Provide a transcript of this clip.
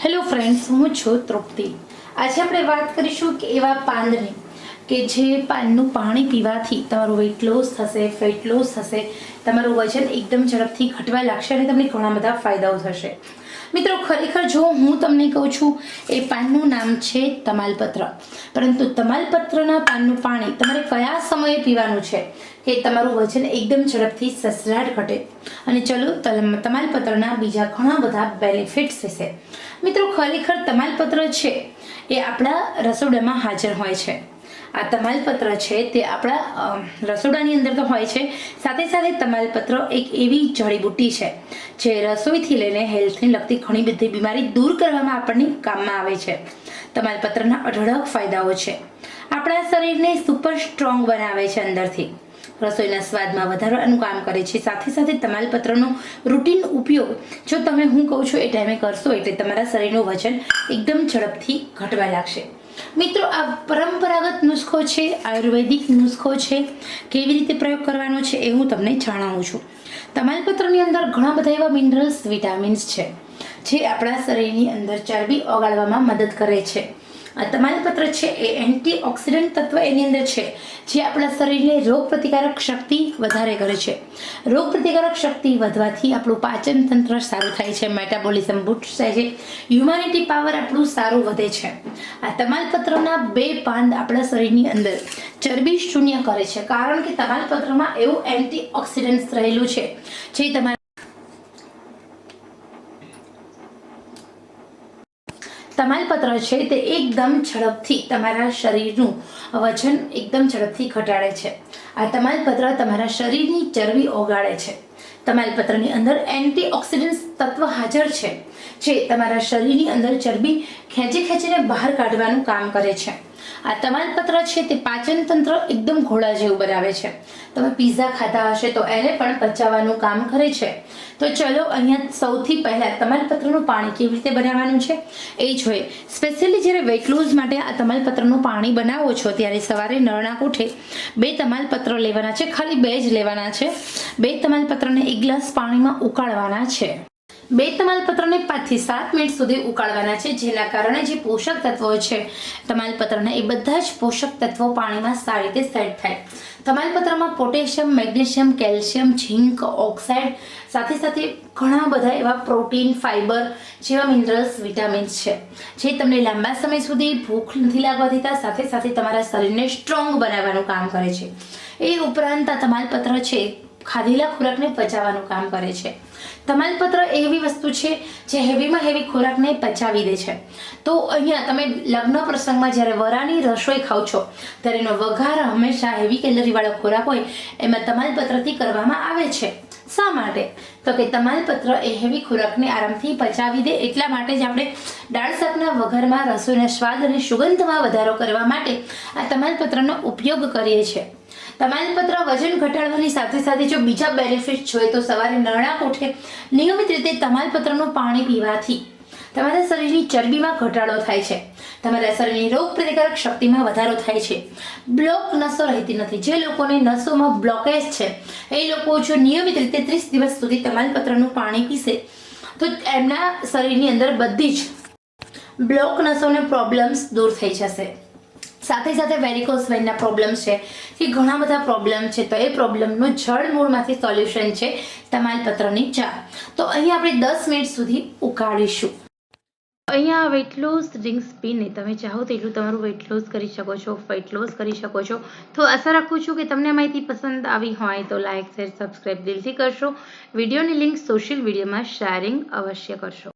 Hello friends, હું છું તૃપ્તિ. આજે આપણે વાત કરીશું કે એવા પાનની કે જે પાનનું પાણી પીવાથી તમારું વેઇટ લોસ થશે, ફેટ લોસ થશે, તમારું વજન એકદમ ઝડપથી ઘટવા લાગશે અને તમને ઘણા બધા ફાયદાઓ થશે. મિત્રો, ખરેખર જો હું તમને કહું છું, એ પાનનું નામ છે તમાલપત્ર. પરંતુ તમાલપત્રના પાનનું પાણી તમારે કયા સમયે પીવાનું છે કે તમારું વજન એકદમ ઝડપથી સસરાટ ઘટે. અને ચલો તમાલપત્રના બીજા ઘણા બધા બેનિફિટ્સ વિશે. મિત્રો, ખરેખર તમાલપત્ર છે એ આપણા રસોડામાં હાજર હોય છે. આ તમાલપત્ર છે તે આપણા રસોડાની અંદર તો હોય છે. સાથે સાથે તમાલપત્ર એક એવી જડીબુટ્ટી છે જે રસોઈથી લઈને હેલ્થને લગતી ઘણી બધી બીમારી દૂર કરવામાં આપણને કામમાં આવે છે. તમાલપત્રના અઢળક ફાયદાઓ છે. આપણા શરીરને સુપર સ્ટ્રોંગ બનાવે છે અંદરથી. રસોઈના સ્વાદમાં વધારવાનું કામ કરે છે. સાથે સાથે તમાલપત્રનો રૂટીન ઉપયોગ જો તમે હું કહું છું એ ટાઈમે કરશો એટલે તમારા શરીરનું વજન એકદમ ઝડપથી ઘટવા લાગશે. મિત્રો, આ પરંપરાગત નુસ્ખો છે, આયુર્વેદિક નુસ્ખો છે. કેવી રીતે પ્રયોગ કરવાનો છે એ હું તમને જણાવું છું. તમાલપત્રની અંદર ઘણા બધા એવા મિનરલ્સ, વિટામિન્સ છે જે આપણા શરીરની અંદર ચરબી ઓગાળવામાં મદદ કરે છે. આ તમાલપત્ર છે એ એન્ટીઓક્સિડન્ટ તત્વ એની અંદર છે જે આપણા શરીરને રોગ પ્રતિકારક શક્તિ વધારે કરે છે. રોગ પ્રતિકારક શક્તિ વધવાથી આપણું પાચન તંત્ર સારું થાય છે, મેટાબોલિઝમ બૂસ્ટ થાય છે, હ્યુમેનિટી પાવર આપણું સારું વધે છે. આ તમાલપત્રના 2 પાન આપણા શરીરની અંદર ચરબી શૂન્ય કરે છે, કારણ કે તમાલપત્રમાં એવું એન્ટીઓક્સિડન્ટ રહેલું છે જે તમારા તમાલપત્ર છે તે એકદમ ઝડપથી તમારા શરીરનું વજન એકદમ ઝડપથી ઘટાડે છે. આ તમાલપત્ર તમારા શરીરની ચરબી ઓગાળે છે. તમાલપત્રની અંદર એન્ટીઓક્સિડન્ટ તત્વ હાજર છે જે તમારા શરીરની અંદર ચરબી ખેંચીને બહાર કાઢવાનું કામ કરે છે. આ તમાલપત્ર છે તે પાચન તંત્ર એકદમ ઘોડા જેવું બનાવે છે. તમે પીઝા ખાતા હશે તો એને પણ પચાવવાનું કામ કરે છે. તો ચલો અહીંયા સૌથી પહેલાં તમાલપત્રનું પાણી કેવી રીતે બનાવવાનું છે એ જોઈએ. સ્પેશિયલી જ્યારે વેઇટ લોસ માટે આ તમાલપત્રનું પાણી બનાવો છો ત્યારે સવારે નરણા કોઠે 2 તમાલપત્ર લેવાના છે. ખાલી 2 જ લેવાના છે. 2 તમાલપત્રને 1 ગ્લાસ પાણીમાં ઉકાળવાના છે. 2 તમાલપત્રને 5 થી 7 મિનિટ સુધી ઉકાળવાના છે, જેના કારણે જે પોષક તત્વો છે તમાલપત્રના એ બધા જ પોષક તત્વો પાણીમાં સારી રીતે સેટ થાય. તમાલપત્રમાં પોટેશિયમ, મેગ્નેશિયમ, કેલ્શિયમ, ઝીંક, ઓક્સાઇડ સાથે સાથે ઘણા બધા એવા પ્રોટીન, ફાઇબર જેવા મિનરલ્સ, વિટામિન્સ છે જે તમને લાંબા સમય સુધી ભૂખ નથી લાગવા દેતા. સાથે સાથે તમારા શરીરને સ્ટ્રોંગ બનાવવાનું કામ કરે છે. એ ઉપરાંત આ તમાલપત્ર છે ખાધેલા ખોરાકને પચાવવાનું કામ કરે છે. તમાલપત્ર એવી વસ્તુ છે જે હેવીમાં હેવી ખોરાકને પચાવી દે છે. તો અહીંયા તમે લગ્ન પ્રસંગમાં જ્યારે વરાની રસોઈ ખાવ છો ત્યારે એનો વઘાર હંમેશા હેવી કેલરીવાળો ખોરાક હોય એમાં તમાલપત્રથી કરવામાં આવે છે. શા માટે? તો કે તમાલપત્ર એ હેવી ખોરાકને આરામથી પચાવી દે એટલા માટે જ આપણે દાળ શાકના વઘારમાં રસોઈના સ્વાદ અને સુગંધમાં વધારો કરવા માટે આ તમાલપત્રનો ઉપયોગ કરીએ છીએ. તમાલપત્ર વજન ઘટાડવાની સાથે સાથે જો બીજા બેનિફિટ જોઈએ તો સવારે નરણા કોઠે નિયમિત રીતે તમાલપત્રનું પાણી પીવાથી તમારા શરીરની ચરબીમાં ઘટાડો થાય છે. તમારા શરીરની રોગ પ્રતિકારક શક્તિમાં વધારો થાય છે. બ્લોક નસો રહેતી નથી. જે લોકોને નસોમાં બ્લોકેજ છે એ લોકો જો નિયમિત રીતે 30 દિવસ સુધી તમાલપત્રનું પાણી પીશે તો એમના શરીરની અંદર બધી જ બ્લોક નસોને પ્રોબ્લેમ્સ દૂર થઈ જશે. સાથે સાથે વેરિકોસ વેઇનના પ્રોબ્લેમ છે કે ઘણા બધા પ્રોબ્લેમ છે, તો એ પ્રોબ્લેમનું જળ મૂળમાંથી સોલ્યુશન છે તમાલપત્રની ચા. તો અહીંયા આપણે 10 મિનિટ સુધી ઉકાળીશું. અહીંયા વેઇટ લોસ ડ્રિંક્સ પીને તમે ચાહો તેટલું તમારું વેઇટ લોસ કરી શકો છો, ફેટ લોસ કરી શકો છો. તો આશા રાખું છું કે તમને આ માહિતી પસંદ આવી હોય તો લાઇક, શેર, સબસ્ક્રાઇબ દિલથી કરશો. વિડીયોની લિંક સોશિયલ મીડિયામાં શેરિંગ અવશ્ય કરશો.